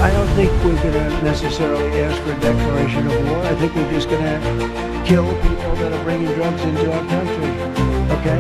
I don't think we're going to necessarily ask for a declaration of war. I think we're just going to kill people that are bringing drugs into our country. Okay?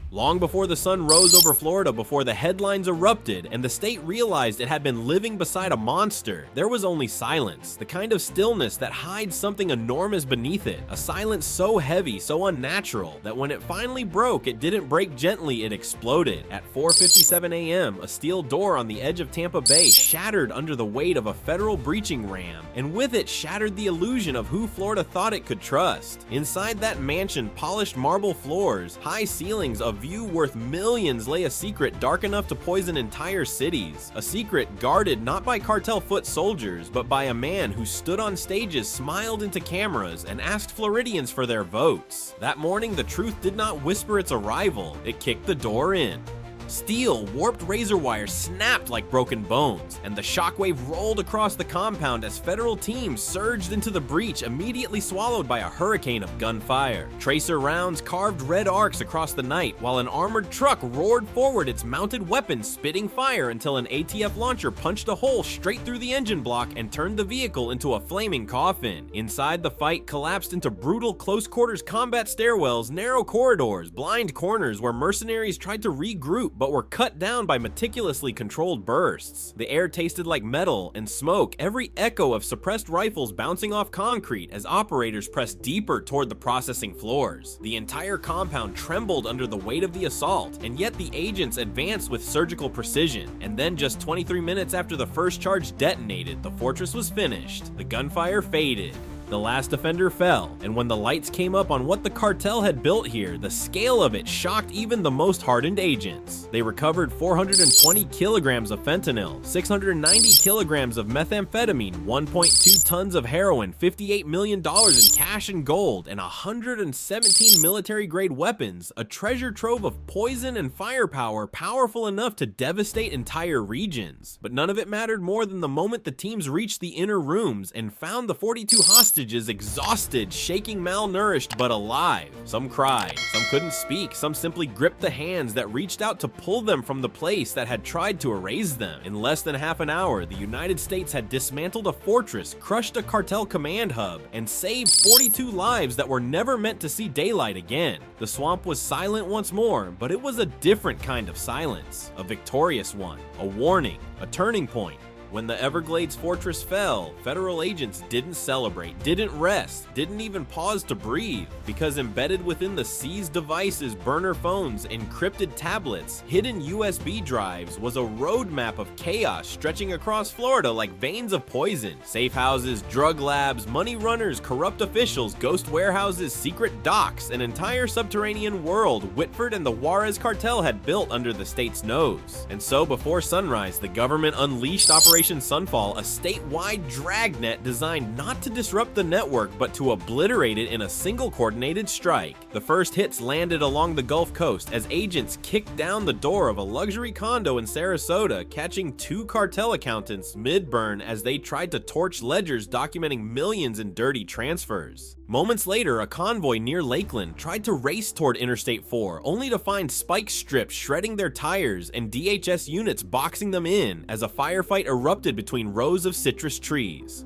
Long before the sun rose over Florida, before the headlines erupted, and the state realized it had been living beside a monster, there was only silence, the kind of stillness that hides something enormous beneath it, a silence so heavy, so unnatural, that when it finally broke, it didn't break gently, it exploded. At 4:57 a.m., a steel door on the edge of Tampa Bay shattered under the weight of a federal breaching ram, and with it shattered the illusion of who Florida thought it could trust. Inside that mansion, polished marble floors, high ceilings, a view worth millions, lay a secret dark enough to poison entire cities. A secret guarded not by cartel foot soldiers, but by a man who stood on stages, smiled into cameras, and asked Floridians for their votes. That morning, the truth did not whisper its arrival, it kicked the door in. Steel, warped razor wire snapped like broken bones, and the shockwave rolled across the compound as federal teams surged into the breach, immediately swallowed by a hurricane of gunfire. Tracer rounds carved red arcs across the night, while an armored truck roared forward, its mounted weapons spitting fire until an ATF launcher punched a hole straight through the engine block and turned the vehicle into a flaming coffin. Inside, the fight collapsed into brutal close-quarters combat stairwells, narrow corridors, blind corners where mercenaries tried to regroup but were cut down by meticulously controlled bursts. The air tasted like metal and smoke, every echo of suppressed rifles bouncing off concrete as operators pressed deeper toward the processing floors. The entire compound trembled under the weight of the assault, and yet the agents advanced with surgical precision. And then just 23 minutes after the first charge detonated, the fortress was finished. The gunfire faded. The last offender fell, and when the lights came up on what the cartel had built here, the scale of it shocked even the most hardened agents. They recovered 420 kilograms of fentanyl, 690 kilograms of methamphetamine, 1.2 tons of heroin, $58 million in cash and gold, and 117 military-grade weapons, a treasure trove of poison and firepower powerful enough to devastate entire regions. But none of it mattered more than the moment the teams reached the inner rooms and found the 42 hostages exhausted, shaking, malnourished, but alive. Some cried, some couldn't speak, some simply gripped the hands that reached out to pull them from the place that had tried to erase them. In less than half an hour, the United States had dismantled a fortress, crushed a cartel command hub, and saved 42 lives that were never meant to see daylight again. The swamp was silent once more, but it was a different kind of silence, a victorious one, a warning, a turning point. When the Everglades fortress fell, federal agents didn't celebrate, didn't rest, didn't even pause to breathe, because embedded within the seized devices, burner phones, encrypted tablets, hidden USB drives, was a roadmap of chaos stretching across Florida like veins of poison. Safe houses, drug labs, money runners, corrupt officials, ghost warehouses, secret docks, an entire subterranean world Whitford and the Juarez cartel had built under the state's nose. And so before sunrise, the government unleashed Operation Sunfall, a statewide dragnet designed not to disrupt the network but to obliterate it in a single coordinated strike. The first hits landed along the Gulf Coast as agents kicked down the door of a luxury condo in Sarasota, catching 2 cartel accountants mid-burn as they tried to torch ledgers documenting millions in dirty transfers. Moments later, a convoy near Lakeland tried to race toward Interstate 4, only to find spike strips shredding their tires and DHS units boxing them in as a firefight erupted between rows of citrus trees.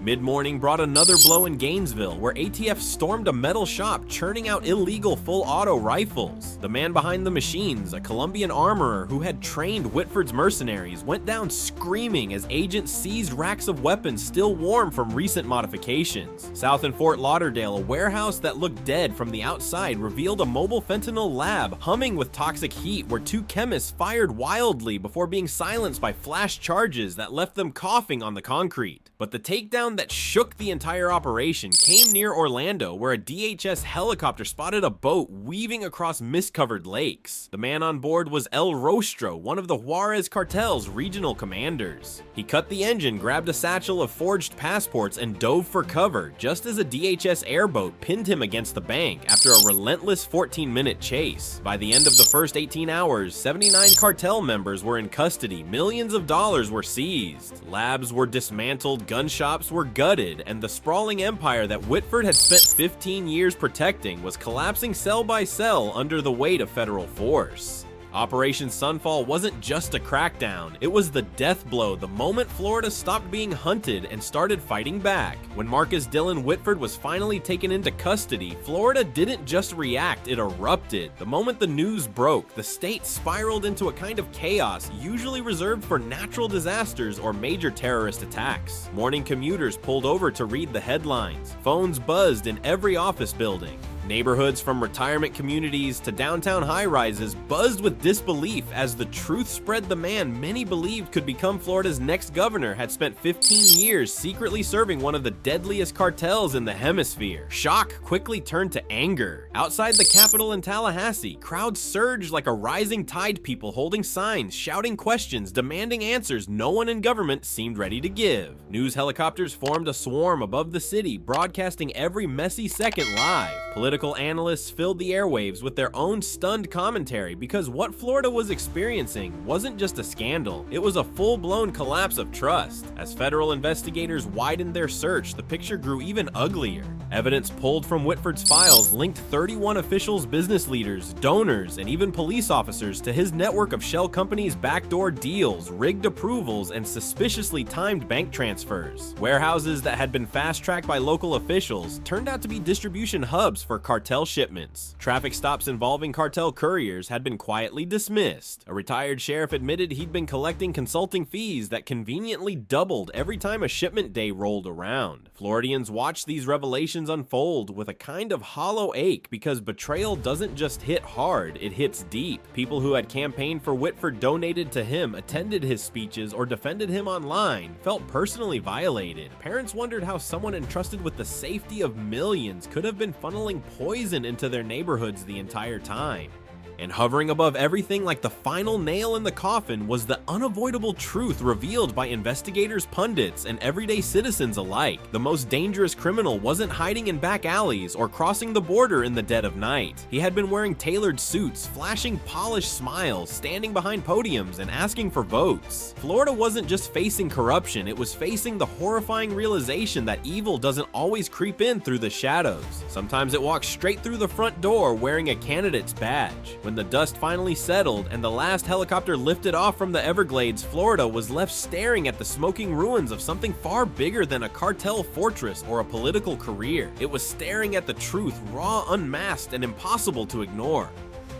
Mid-morning brought another blow in Gainesville, where ATF stormed a metal shop churning out illegal full-auto rifles. The man behind the machines, a Colombian armorer who had trained Whitford's mercenaries, went down screaming as agents seized racks of weapons still warm from recent modifications. South in Fort Lauderdale, a warehouse that looked dead from the outside revealed a mobile fentanyl lab humming with toxic heat, where 2 chemists fired wildly before being silenced by flash charges that left them coughing on the concrete. But the takedown that shook the entire operation came near Orlando, where a DHS helicopter spotted a boat weaving across mist-covered lakes. The man on board was El Rostro, one of the Juarez cartel's regional commanders. He cut the engine, grabbed a satchel of forged passports, and dove for cover, just as a DHS airboat pinned him against the bank after a relentless 14-minute chase. By the end of the first 18 hours, 79 cartel members were in custody, millions of dollars were seized, labs were dismantled, gun shops were gutted, and the sprawling empire that Whitford had spent 15 years protecting was collapsing cell by cell under the weight of federal force. Operation Sunfall wasn't just a crackdown, it was the death blow the moment Florida stopped being hunted and started fighting back. When Marcus Dillon Whitford was finally taken into custody, Florida didn't just react, it erupted. The moment the news broke, the state spiraled into a kind of chaos usually reserved for natural disasters or major terrorist attacks. Morning commuters pulled over to read the headlines. Phones buzzed in every office building. Neighborhoods from retirement communities to downtown high-rises buzzed with disbelief as the truth spread. The man many believed could become Florida's next governor had spent 15 years secretly serving one of the deadliest cartels in the hemisphere. Shock quickly turned to anger. Outside the Capitol in Tallahassee, crowds surged like a rising tide, people holding signs, shouting questions, demanding answers no one in government seemed ready to give. News helicopters formed a swarm above the city, broadcasting every messy second live. Political analysts filled the airwaves with their own stunned commentary because what Florida was experiencing wasn't just a scandal, it was a full-blown collapse of trust. As federal investigators widened their search, the picture grew even uglier. Evidence pulled from Whitford's files linked 31 officials, business leaders, donors, and even police officers to his network of shell companies' backdoor deals, rigged approvals, and suspiciously timed bank transfers. Warehouses that had been fast-tracked by local officials turned out to be distribution hubs for cartel shipments. Traffic stops involving cartel couriers had been quietly dismissed. A retired sheriff admitted he'd been collecting consulting fees that conveniently doubled every time a shipment day rolled around. Floridians watched these revelations unfold with a kind of hollow ache because betrayal doesn't just hit hard, it hits deep. People who had campaigned for Whitford, donated to him, attended his speeches, or defended him online felt personally violated. Parents wondered how someone entrusted with the safety of millions could have been funneling poison into their neighborhoods the entire time. And hovering above everything like the final nail in the coffin was the unavoidable truth revealed by investigators, pundits, and everyday citizens alike. The most dangerous criminal wasn't hiding in back alleys or crossing the border in the dead of night. He had been wearing tailored suits, flashing polished smiles, standing behind podiums, and asking for votes. Florida wasn't just facing corruption, it was facing the horrifying realization that evil doesn't always creep in through the shadows. Sometimes it walks straight through the front door wearing a candidate's badge. When the dust finally settled and the last helicopter lifted off from the Everglades, Florida was left staring at the smoking ruins of something far bigger than a cartel fortress or a political career. It was staring at the truth, raw, unmasked, and impossible to ignore.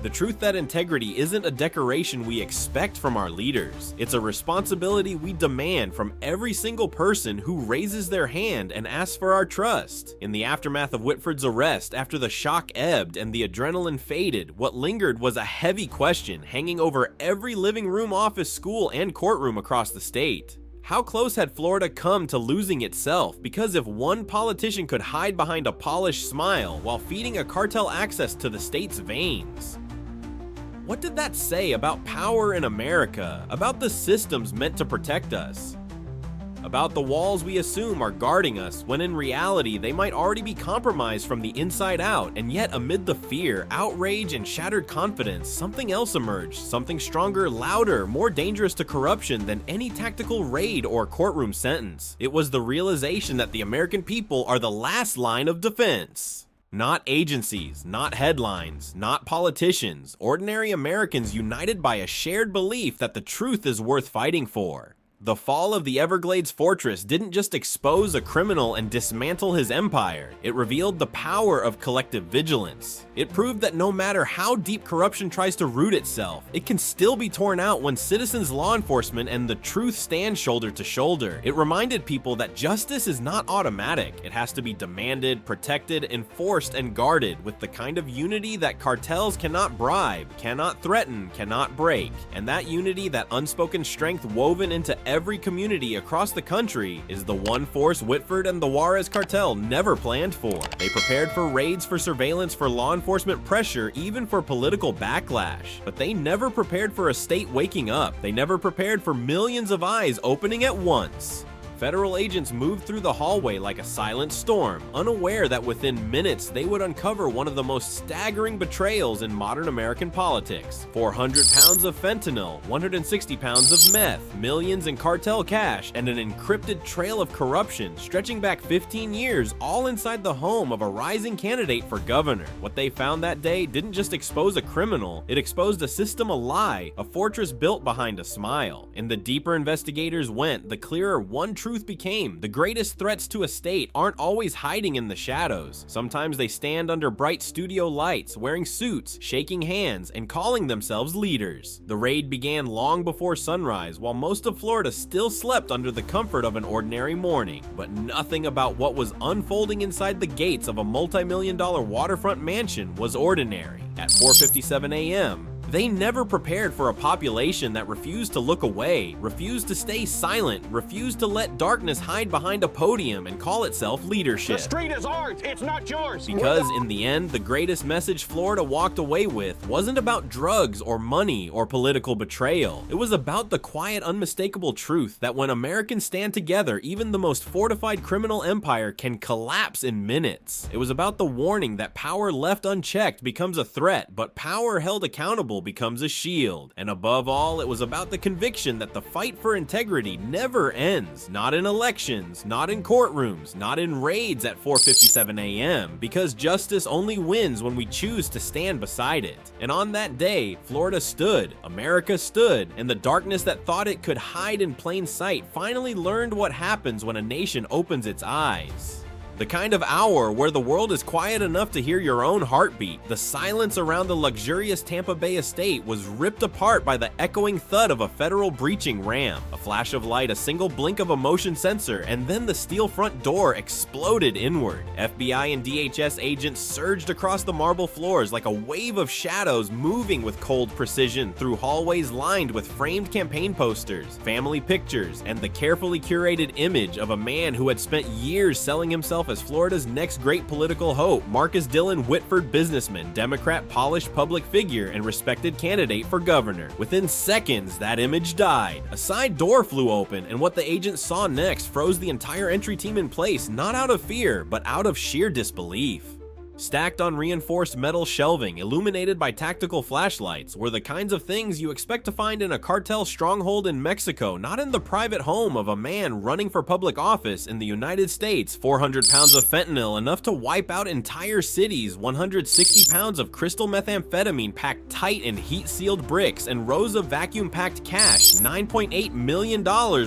The truth that integrity isn't a decoration we expect from our leaders. It's a responsibility we demand from every single person who raises their hand and asks for our trust. In the aftermath of Whitford's arrest, after the shock ebbed and the adrenaline faded, what lingered was a heavy question hanging over every living room, office, school, and courtroom across the state. How close had Florida come to losing itself? Because if one politician could hide behind a polished smile while feeding a cartel access to the state's veins, what did that say about power in America, about the systems meant to protect us, about the walls we assume are guarding us when in reality they might already be compromised from the inside out? And yet amid the fear, outrage, and shattered confidence, something else emerged, something stronger, louder, more dangerous to corruption than any tactical raid or courtroom sentence. It was the realization that the American people are the last line of defense. Not agencies, not headlines, not politicians, ordinary Americans united by a shared belief that the truth is worth fighting for. The fall of the Everglades fortress didn't just expose a criminal and dismantle his empire, it revealed the power of collective vigilance. It proved that no matter how deep corruption tries to root itself, it can still be torn out when citizens, law enforcement, and the truth stand shoulder to shoulder. It reminded people that justice is not automatic. It has to be demanded, protected, enforced, and guarded with the kind of unity that cartels cannot bribe, cannot threaten, cannot break. And that unity, that unspoken strength woven into every community across the country is the one force Whitford and the Juarez cartel never planned for. They prepared for raids, for surveillance, for law enforcement pressure, even for political backlash. But they never prepared for a state waking up. They never prepared for millions of eyes opening at once. Federal agents moved through the hallway like a silent storm, unaware that within minutes they would uncover one of the most staggering betrayals in modern American politics. 400 pounds of fentanyl, 160 pounds of meth, millions in cartel cash, and an encrypted trail of corruption stretching back 15 years, all inside the home of a rising candidate for governor. What they found that day didn't just expose a criminal, it exposed a system, a lie, a fortress built behind a smile. And the deeper investigators went, the clearer one truth became: the greatest threats to a state aren't always hiding in the shadows. Sometimes they stand under bright studio lights, wearing suits, shaking hands, and calling themselves leaders. The raid began long before sunrise, while most of Florida still slept under the comfort of an ordinary morning. But nothing about what was unfolding inside the gates of a multi-million-dollar waterfront mansion was ordinary. At 4:57 a.m., they never prepared for a population that refused to look away, refused to stay silent, refused to let darkness hide behind a podium and call itself leadership. The street is ours, it's not yours. Because in the end, the greatest message Florida walked away with wasn't about drugs or money or political betrayal. It was about the quiet, unmistakable truth that when Americans stand together, even the most fortified criminal empire can collapse in minutes. It was about the warning that power left unchecked becomes a threat, but power held accountable becomes a shield. And above all, it was about the conviction that the fight for integrity never ends. Not in elections, not in courtrooms, not in raids at 4:57 a.m., because justice only wins when we choose to stand beside it. And on that day, Florida stood, America stood, and the darkness that thought it could hide in plain sight finally learned what happens when a nation opens its eyes. The kind of hour where the world is quiet enough to hear your own heartbeat. The silence around the luxurious Tampa Bay estate was ripped apart by the echoing thud of a federal breaching ram. A flash of light, a single blink of a motion sensor, and then the steel front door exploded inward. FBI and DHS agents surged across the marble floors like a wave of shadows moving with cold precision through hallways lined with framed campaign posters, family pictures, and the carefully curated image of a man who had spent years selling himself as Florida's next great political hope, Marcus Dillon Whitford, businessman, Democrat, polished public figure, and respected candidate for governor. Within seconds, that image died. A side door flew open, and what the agents saw next froze the entire entry team in place, not out of fear, but out of sheer disbelief. Stacked on reinforced metal shelving, illuminated by tactical flashlights, were the kinds of things you expect to find in a cartel stronghold in Mexico, not in the private home of a man running for public office in the United States. 400 pounds of fentanyl, enough to wipe out entire cities, 160 pounds of crystal methamphetamine packed tight in heat-sealed bricks, and rows of vacuum-packed cash, $9.8 million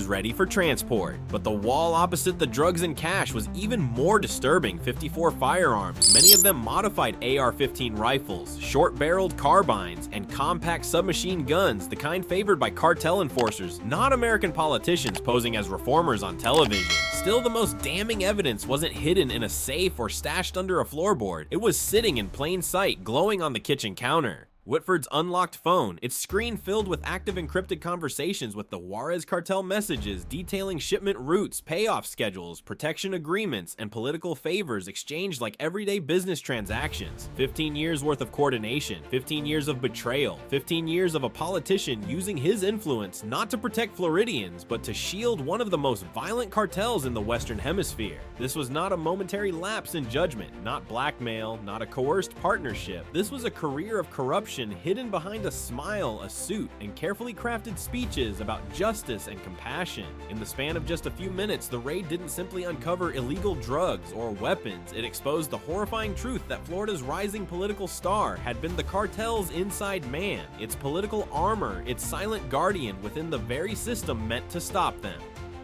ready for transport. But the wall opposite the drugs and cash was even more disturbing. 54 firearms, many of them modified AR-15 rifles, short-barreled carbines, and compact submachine guns, the kind favored by cartel enforcers, not American politicians posing as reformers on television. Still, the most damning evidence wasn't hidden in a safe or stashed under a floorboard. It was sitting in plain sight, glowing on the kitchen counter. Whitford's unlocked phone, its screen filled with active encrypted conversations with the Juarez cartel messages detailing shipment routes, payoff schedules, protection agreements, and political favors exchanged like everyday business transactions. 15 years worth of coordination, 15 years of betrayal, 15 years of a politician using his influence not to protect Floridians, but to shield one of the most violent cartels in the Western Hemisphere. This was not a momentary lapse in judgment, not blackmail, not a coerced partnership. This was a career of corruption hidden behind a smile, a suit, and carefully crafted speeches about justice and compassion. In the span of just a few minutes, the raid didn't simply uncover illegal drugs or weapons. It exposed the horrifying truth that Florida's rising political star had been the cartel's inside man, its political armor, its silent guardian within the very system meant to stop them.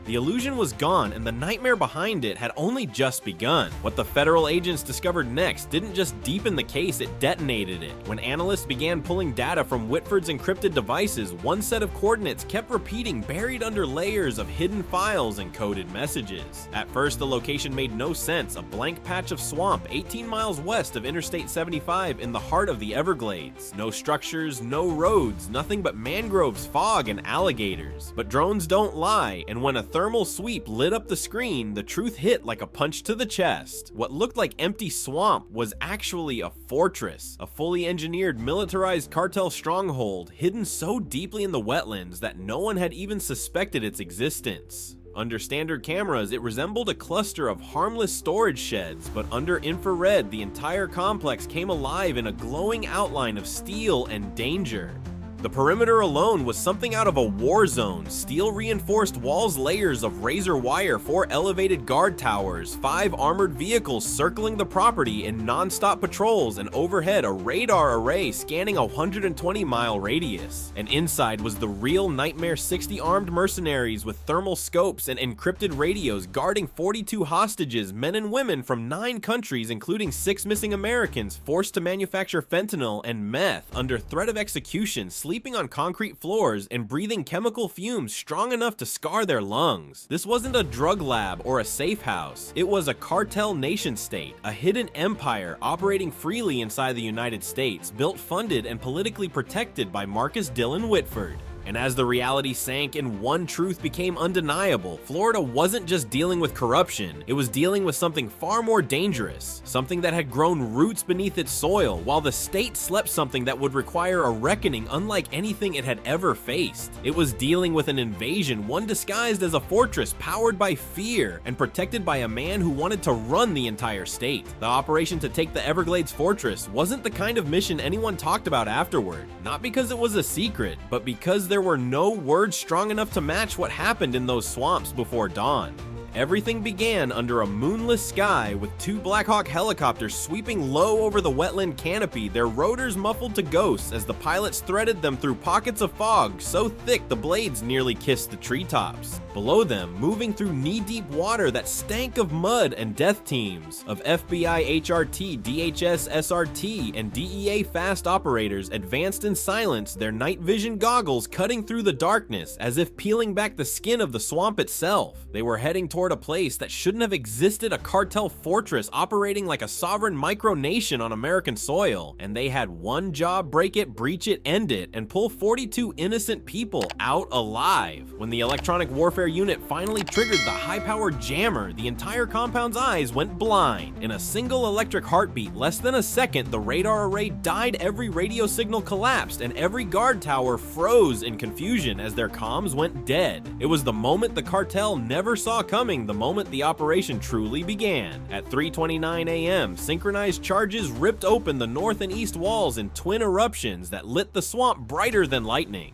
The illusion was gone, and the nightmare behind it had only just begun. What the federal agents discovered next didn't just deepen the case, it detonated it. When analysts began pulling data from Whitford's encrypted devices, one set of coordinates kept repeating, buried under layers of hidden files and coded messages. At first, the location made no sense, a blank patch of swamp 18 miles west of Interstate 75 in the heart of the Everglades. No structures, no roads, nothing but mangroves, fog, and alligators. But drones don't lie, and when a thermal sweep lit up the screen, the truth hit like a punch to the chest. What looked like empty swamp was actually a fortress, a fully engineered militarized cartel stronghold hidden so deeply in the wetlands that no one had even suspected its existence. Under standard cameras, it resembled a cluster of harmless storage sheds, but under infrared, the entire complex came alive in a glowing outline of steel and danger. The perimeter alone was something out of a war zone. Steel-reinforced walls, layers of razor wire, 4 elevated guard towers, 5 armored vehicles circling the property in non-stop patrols, and overhead a radar array scanning a 120-mile radius. And inside was the real Nightmare 60 armed mercenaries with thermal scopes and encrypted radios guarding 42 hostages, men and women from 9 countries, including 6 missing Americans forced to manufacture fentanyl and meth under threat of execution, sleeping on concrete floors and breathing chemical fumes strong enough to scar their lungs. This wasn't a drug lab or a safe house. It was a cartel nation-state, a hidden empire operating freely inside the United States, built, funded, and politically protected by Marcus Dillon Whitford. And as the reality sank and one truth became undeniable, Florida wasn't just dealing with corruption, it was dealing with something far more dangerous, something that had grown roots beneath its soil, while the state slept something that would require a reckoning unlike anything it had ever faced. It was dealing with an invasion, one disguised as a fortress powered by fear and protected by a man who wanted to run the entire state. The operation to take the Everglades fortress wasn't the kind of mission anyone talked about afterward, not because it was a secret, but because there were no words strong enough to match what happened in those swamps before dawn. Everything began under a moonless sky with 2 Black Hawk helicopters sweeping low over the wetland canopy, their rotors muffled to ghosts as the pilots threaded them through pockets of fog so thick the blades nearly kissed the treetops. Below them, moving through knee-deep water that stank of mud, and death teams of FBI HRT, DHS SRT, and DEA fast operators advanced in silence, their night vision goggles cutting through the darkness as if peeling back the skin of the swamp itself. They were heading toward a place that shouldn't have existed, a cartel fortress operating like a sovereign micronation on American soil, and they had one job: break it, breach it, end it, and pull 42 innocent people out alive. When the electronic warfare unit finally triggered the high-powered jammer, the entire compound's eyes went blind. In a single electric heartbeat, less than a second, the radar array died, every radio signal collapsed, and every guard tower froze in confusion as their comms went dead. It was the moment the cartel never saw coming, the moment the operation truly began. At 3:29 a.m., synchronized charges ripped open the north and east walls in twin eruptions that lit the swamp brighter than lightning.